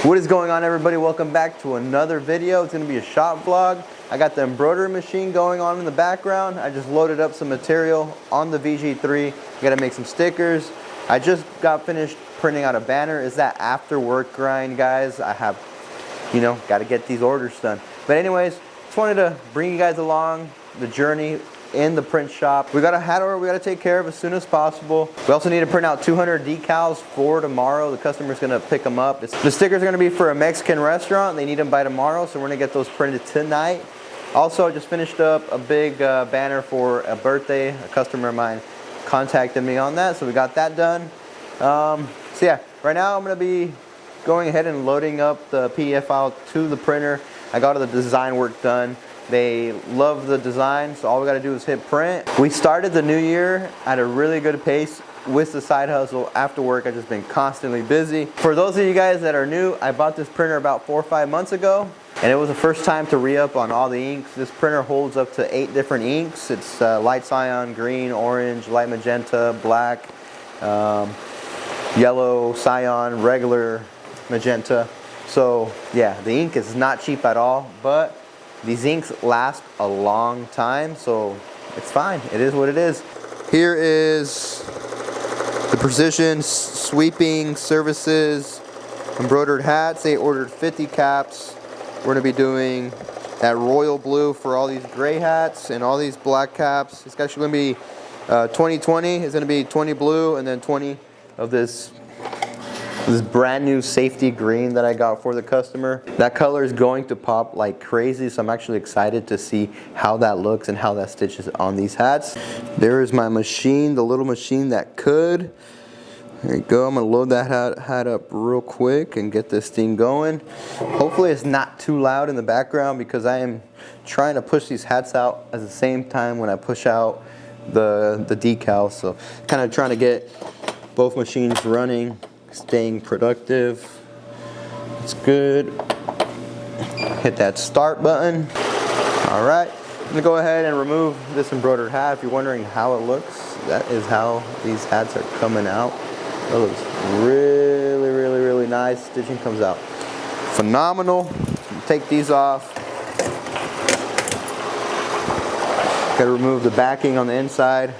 What is going on, everybody? Welcome back to another video. It's going to be a shop vlog. I got the embroidery machine going on in the background. I just loaded up some material on the VG3. I got to make some stickers. I just got finished printing out a banner. It's that after work grind, guys. I have, got to get these orders done. But anyways, just wanted to bring you guys along the journey in the print shop. We got a hat order we got to take care of as soon as possible. We also need to print out 200 decals for tomorrow. The customer's going to pick them up. The stickers are going to be for a Mexican restaurant. They need them by tomorrow, so we're going to get those printed tonight. Also, I just finished up a big banner for a birthday. A customer of mine contacted me on that, so we got that done. So yeah, right now I'm going to be going ahead and loading up the PDF file to the printer. I got all the design work done. They love the design, so all we got to do is hit print. We started the new year at a really good pace with the side hustle. After work, I've just been constantly busy. For those of you guys that are new, I bought this printer about 4 or 5 months ago, and it was the first time to re-up on all the inks. This printer holds up to 8 different inks. It's light cyan, green, orange, light magenta, black, yellow, cyan, regular magenta. So yeah, the ink is not cheap at all, but these inks last a long time, so it's fine. It is what it is. Here is the Precision Sweeping Services embroidered hats. They ordered 50 caps. We're gonna be doing that royal blue for all these gray hats and all these black caps. It's actually gonna be 2020. It's gonna be 20 blue and then 20 of this brand new safety green that I got for the customer. That color is going to pop like crazy, so I'm actually excited to see how that looks and how that stitches on these hats. There is my machine, the little machine that could. There you go. I'm gonna load that hat up real quick and get this thing going. Hopefully it's not too loud in the background because I am trying to push these hats out at the same time when I push out the decals. So kind of trying to get both machines running, staying productive. It's good. Hit that start button. All right, I'm gonna go ahead and remove this embroidered hat. If you're wondering how it looks, that is how these hats are coming out. It looks really, really, really nice. Stitching comes out phenomenal. Take these off. Gotta remove the backing on the inside.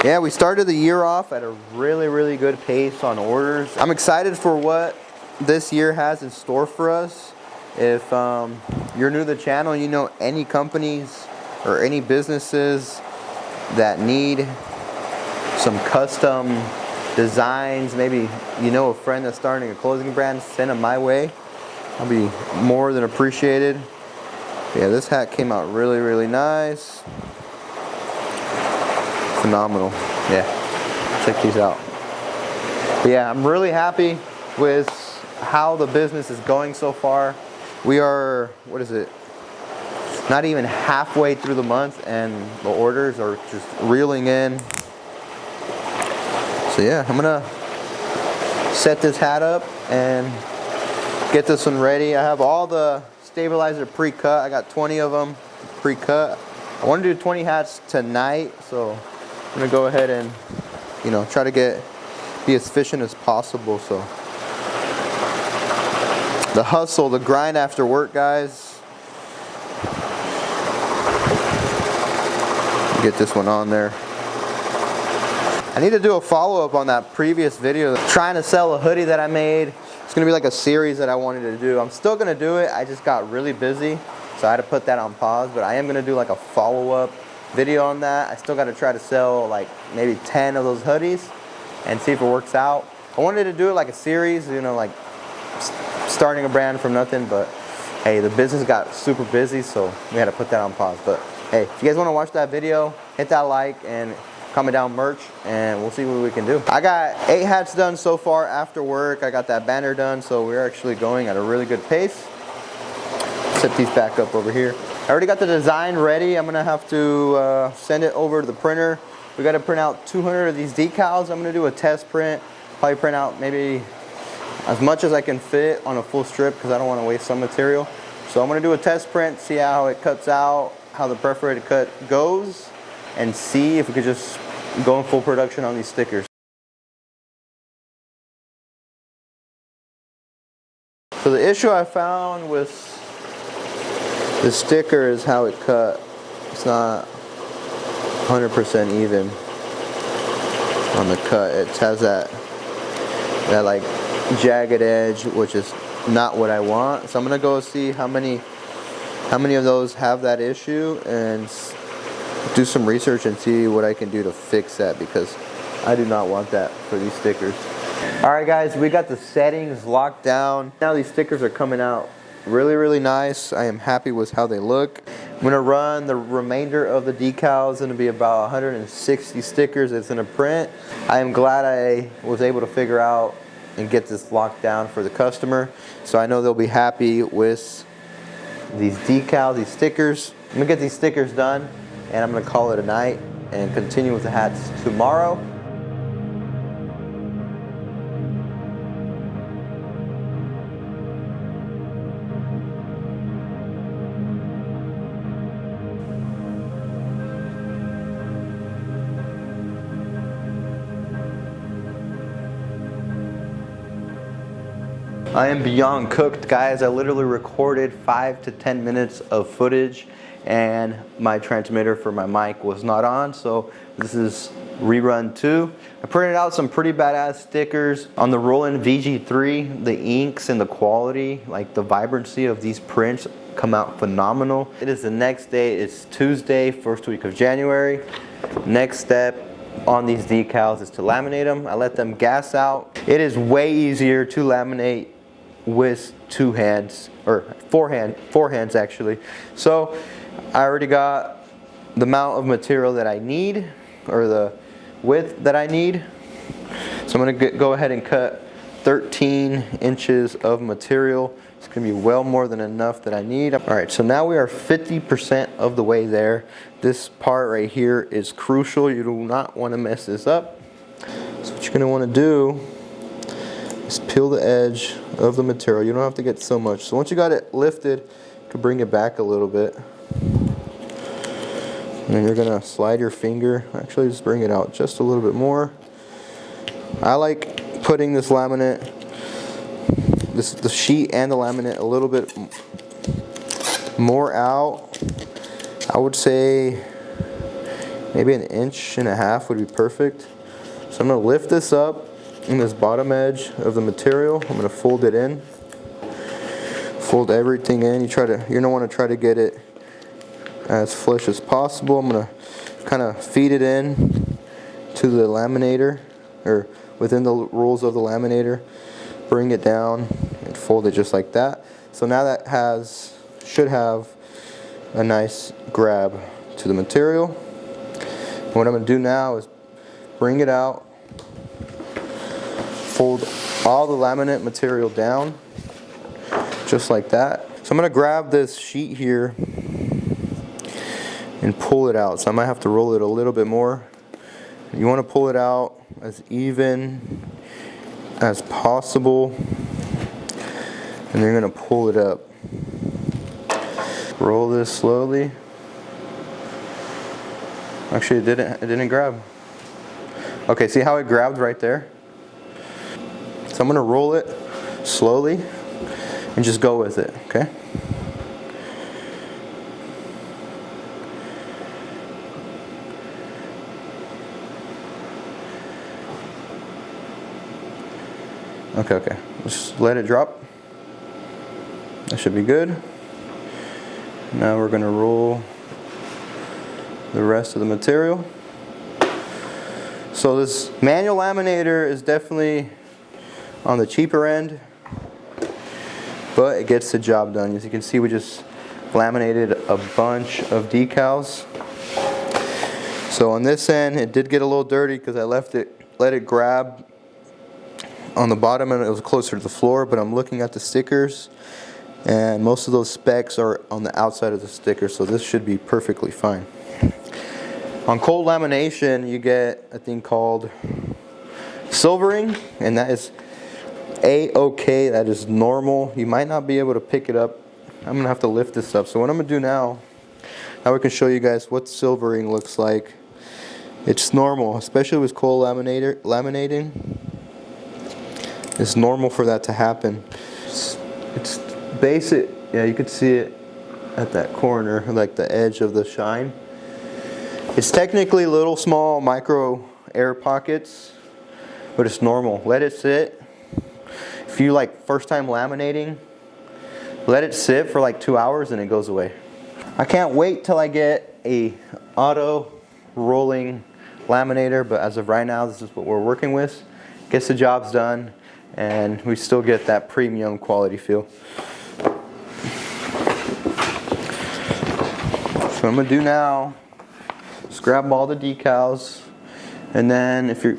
Yeah, we started the year off at a really, really good pace on orders. I'm excited for what this year has in store for us. If you're new to the channel, you know any companies or any businesses that need some custom designs, maybe you know a friend that's starting a clothing brand, send them my way. I'll be more than appreciated. Yeah, this hat came out really, really nice. Phenomenal. Yeah, check these out. But yeah, I'm really happy with how the business is going so far. We are, what is it, not even halfway through the month and the orders are just reeling in. So yeah, I'm gonna set this hat up and get this one ready. I have all the stabilizer pre-cut. I got 20 of them pre-cut. I want to do 20 hats tonight, so I'm gonna go ahead and, try to be as efficient as possible. So the hustle, the grind after work, guys. Get this one on there. I need to do a follow-up on that previous video, trying to sell a hoodie that I made. It's gonna be like a series that I wanted to do. I'm still gonna do it. I just got really busy, so I had to put that on pause, but I am gonna do like a follow-up video on that. I still got to try to sell like maybe 10 of those hoodies and see if it works out. I wanted to do it like a series, like starting a brand from nothing, but hey, the business got super busy, so we had to put that on pause. But hey, if you guys want to watch that video, hit that like and comment down merch and we'll see what we can do. I got 8 hats done so far after work. I got that banner done, so we're actually going at a really good pace. Set these back up over here. I already got the design ready. I'm gonna have to send it over to the printer. We gotta print out 200 of these decals. I'm gonna do a test print. Probably print out maybe as much as I can fit on a full strip because I don't want to waste some material. So I'm gonna do a test print, see how it cuts out, how the perforated cut goes, and see if we could just go in full production on these stickers. So the issue I found with the sticker is how it cut. It's not 100% even on the cut. It has that like jagged edge, which is not what I want. So I'm gonna go see how many of those have that issue and do some research and see what I can do to fix that, because I do not want that for these stickers. Alright guys, we got the settings locked down. Now these stickers are coming out really nice. I am happy with how they look. I'm going to run the remainder of the decals. It's going to be about 160 stickers it's going to print. I am glad I was able to figure out and get this locked down for the customer. So I know they'll be happy with these decals, these stickers. I'm going to get these stickers done and I'm going to call it a night and continue with the hats tomorrow. I am beyond cooked, guys. I literally recorded 5 to 10 minutes of footage and my transmitter for my mic was not on, so this is rerun 2. I printed out some pretty badass stickers on the Roland VG3. The inks and the quality, like the vibrancy of these prints come out phenomenal. It is the next day. It's Tuesday, first week of January. Next step on these decals is to laminate them. I let them gas out. It is way easier to laminate with 2 hands, or 4 hands actually. So I already got the amount of material that I need, or the width that I need. So I'm going to go ahead and cut 13 inches of material. It's going to be well more than enough that I need. Alright, so now we are 50% of the way there. This part right here is crucial. You do not want to mess this up. So what you're going to want to do is peel the edge of the material. You don't have to get so much. So once you got it lifted, you can bring it back a little bit. And then you're going to slide your finger. Actually, just bring it out just a little bit more. I like putting this laminate, the sheet and the laminate a little bit more out. I would say maybe 1.5 inches would be perfect. So I'm going to lift this up in this bottom edge of the material. I'm going to fold it in. Fold everything in. You don't want to try to get it as flush as possible. I'm going to kind of feed it in to the laminator, or within the rolls of the laminator. Bring it down and fold it just like that. So now that should have a nice grab to the material. What I'm going to do now is bring it out, fold all the laminate material down just like that. So I'm going to grab this sheet here and pull it out. So I might have to roll it a little bit more. You want to pull it out as even as possible, and you're going to pull it up. Roll this slowly. Actually, it didn't grab. Okay, see how it grabbed right there? So I'm going to roll it slowly and just go with it, okay? Okay. Just let it drop. That should be good. Now we're going to roll the rest of the material. So this manual laminator is definitely on the cheaper end, but it gets the job done. As you can see, we just laminated a bunch of decals. So on this end, it did get a little dirty because I let it grab on the bottom and it was closer to the floor, but I'm looking at the stickers and most of those specks are on the outside of the sticker, so this should be perfectly fine. On cold lamination, you get a thing called silvering, and that is A-OK, that is normal. You might not be able to pick it up. I'm going to have to lift this up. So what I'm going to do now we can show you guys what silvering looks like. It's normal, especially with cold laminating. It's normal for that to happen. It's basic. Yeah, you could see it at that corner, like the edge of the shine. It's technically little small micro air pockets, but it's normal. Let it sit. If you like first time laminating, let it sit for like 2 hours and it goes away. I can't wait till I get a auto rolling laminator, but as of right now, this is what we're working with. Gets the jobs done, and we still get that premium quality feel. So what I'm gonna do now is grab all the decals, and then if you're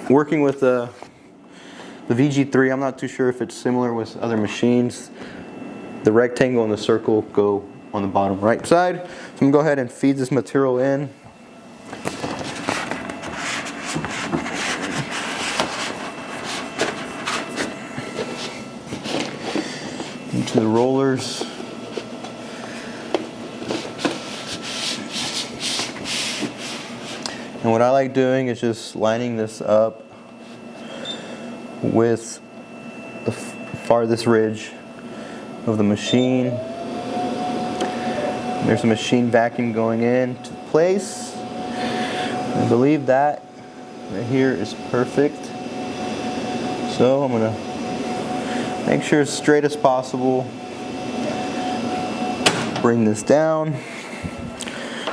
working with the VG3, I'm not too sure if it's similar with other machines. The rectangle and the circle go on the bottom right side. So I'm gonna go ahead and feed this material in. Into the rollers. And what I like doing is just lining this up with the farthest ridge of the machine. There's a machine vacuum going into place. I believe that right here is perfect. So I'm gonna make sure it's straight as possible. Bring this down.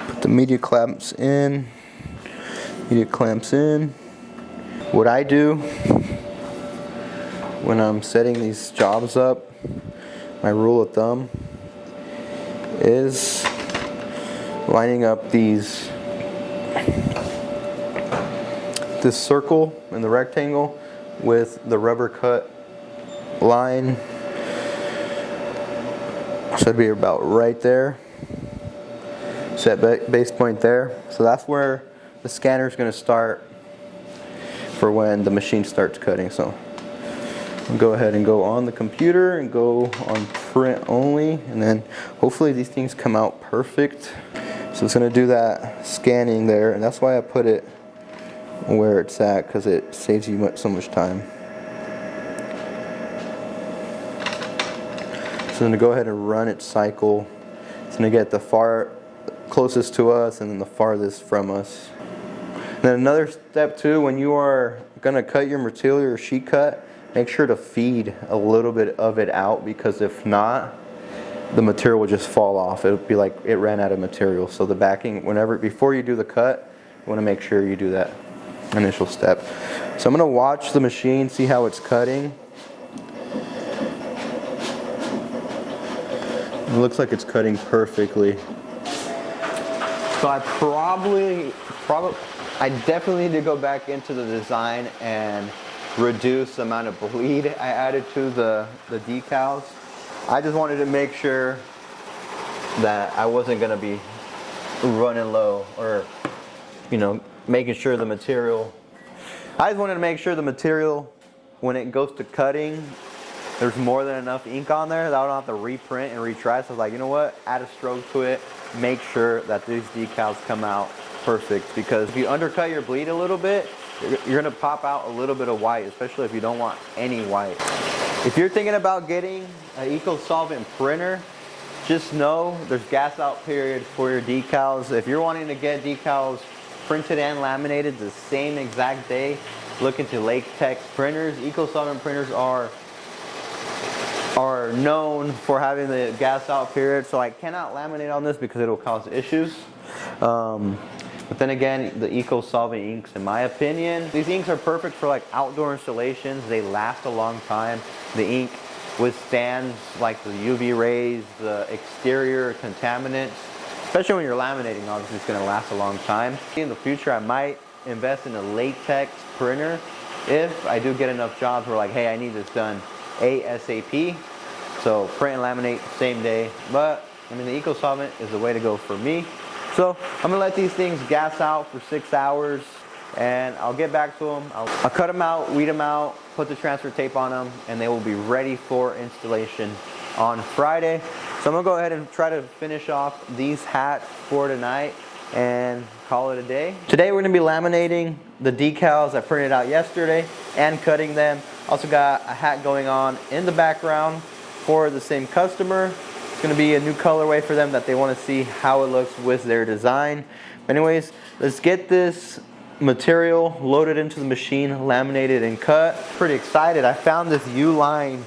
Put the media clamps in. Media clamps in. What I do when I'm setting these jobs up, my rule of thumb is lining up this circle and the rectangle with the rubber cut line. Should be about right there. Set base point there. So that's where the scanner is going to start for when the machine starts cutting. So I'll go ahead and go on the computer and go on print only, and then hopefully these things come out perfect. So it's going to do that scanning there, and that's why I put it where it's at, because it saves you so much time. So I'm going to go ahead and run its cycle. It's going to get the far closest to us and then the farthest from us. And then another step too, when you are going to cut your material or sheet cut, make sure to feed a little bit of it out, because if not, the material will just fall off. It'll be like it ran out of material. So the backing, before you do the cut, you want to make sure you do that initial step. So I'm going to watch the machine, see how it's cutting. It looks like it's cutting perfectly. So I definitely need to go back into the design and reduce the amount of bleed I added to the decals. I just wanted to make sure that I wasn't going to be running low, or making sure the material. I just wanted to make sure the material, when it goes to cutting, there's more than enough ink on there that I don't have to reprint and retry. So I was like, you know what, add a stroke to it, make sure that these decals come out perfect, because if you undercut your bleed a little bit, you're gonna pop out a little bit of white, especially if you don't want any white. If you're thinking about getting an eco-solvent printer, just know there's gas out period for your decals. If you're wanting to get decals printed and laminated the same exact day, look into Latex printers. Eco-solvent printers are known for having the gas out period, so I cannot laminate on this because it'll cause issues. But then again, the eco-solvent inks, in my opinion, these inks are perfect for like outdoor installations. They last a long time. The ink withstands like the UV rays, the exterior contaminants, especially when you're laminating. Obviously, it's going to last a long time. In the future, I might invest in a latex printer if I do get enough jobs where like, hey, I need this done ASAP. So print and laminate same day. But I mean, the eco-solvent is the way to go for me. So I'm gonna let these things gas out for 6 hours, and I'll get back to them. I'll cut them out, weed them out, put the transfer tape on them, and they will be ready for installation on Friday. So I'm gonna go ahead and try to finish off these hats for tonight and call it a day. Today we're gonna be laminating the decals I printed out yesterday and cutting them. Also got a hat going on in the background for the same customer. It's going to be a new colorway for them that they want to see how it looks with their design. Anyways, let's get this material loaded into the machine, laminated and cut. Pretty excited. I found this Uline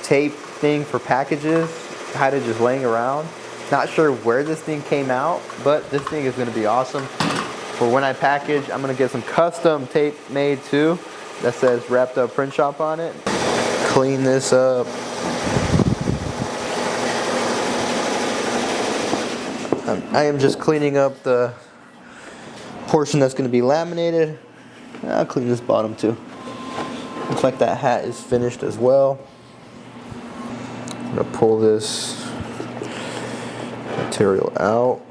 tape thing for packages. I had it just laying around. Not sure where this thing came out, but this thing is going to be awesome. For when I package, I'm going to get some custom tape made too that says Wrapped Up Print Shop on it. Clean this up. I am just cleaning up the portion that's going to be laminated. I'll clean this bottom too. Looks like that hat is finished as well. I'm going to pull this material out.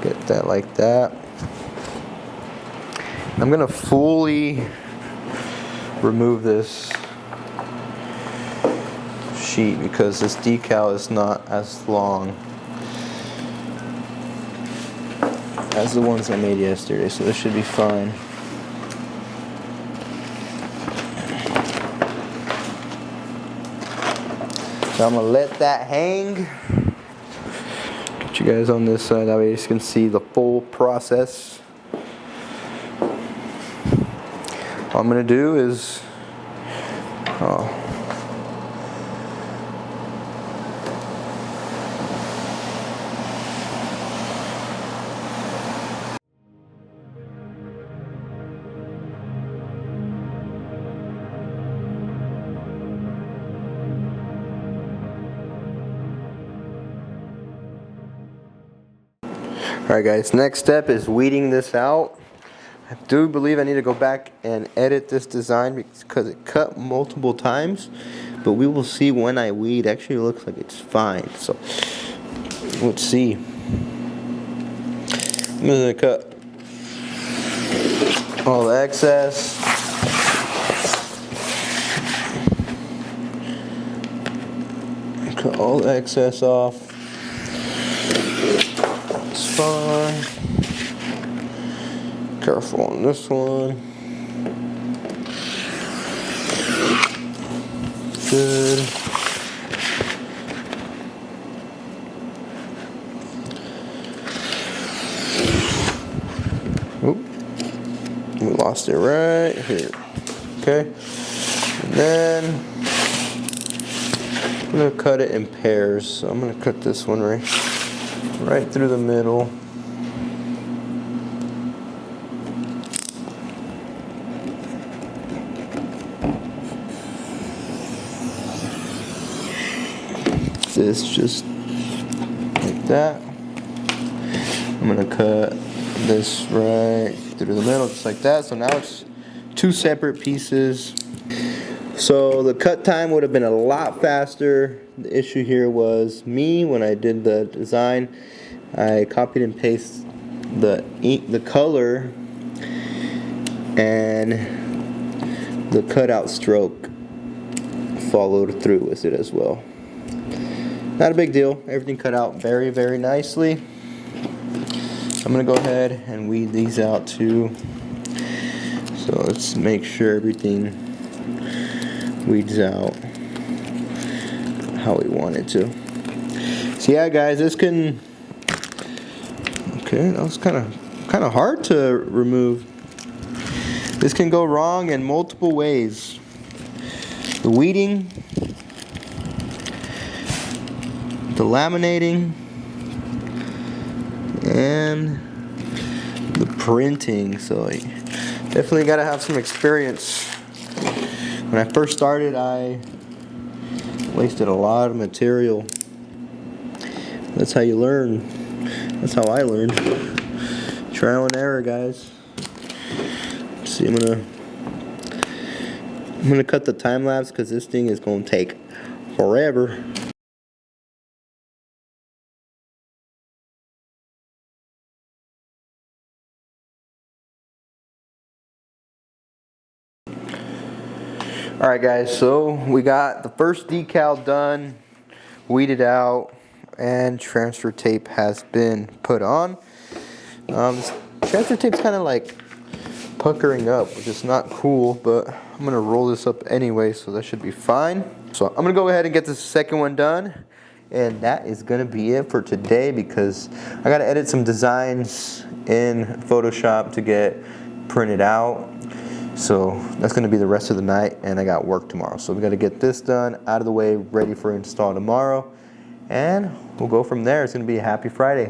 Get that like that. I'm going to fully remove this sheet because this decal is not as long as the ones I made yesterday, so this should be fine. So I'm gonna let that hang. Get you guys on this side, that way you can see the full process. All I'm gonna do is Alright guys, next step is weeding this out. I do believe I need to go back and edit this design because it cut multiple times, but we will see when I weed. Actually, it looks like it's fine, so let's see. I'm going to cut all the excess. Cut all the excess off. It's fine. Careful on this one. Good. Oop. We lost it right here. Okay. And then I'm going to cut it in pairs. So I'm going to cut this one right through the middle. This just like that. I'm gonna cut this right through the middle just like that. So now it's two separate pieces. So the cut time would have been a lot faster. The issue here was me when I did the design. I copied and pasted the ink, the color, and the cutout stroke followed through with it as well. Not a big deal. Everything cut out very, very nicely. I'm gonna go ahead and weed these out too. So let's make sure everything weeds out how we want it to. So yeah, guys, this can. Okay, that was kind of hard to remove. This can go wrong in multiple ways. The weeding, the laminating, and the printing. So I definitely got to have some experience. When I first started, I wasted a lot of material. That's how you learn. That's how I learned. Trial and error, guys. Let's see, I'm gonna cut the time lapse because this thing is gonna take forever. Alright guys, so we got the first decal done, weeded out, and transfer tape has been put on. Transfer tape's kind of like puckering up, which is not cool, but I'm gonna roll this up anyway, so that should be fine. So I'm gonna go ahead and get this second one done, and that is gonna be it for today because I gotta edit some designs in Photoshop to get printed out. So that's gonna be the rest of the night, and I got work tomorrow. So we gotta get this done, out of the way, ready for install tomorrow, and we'll go from there. It's gonna be a happy Friday.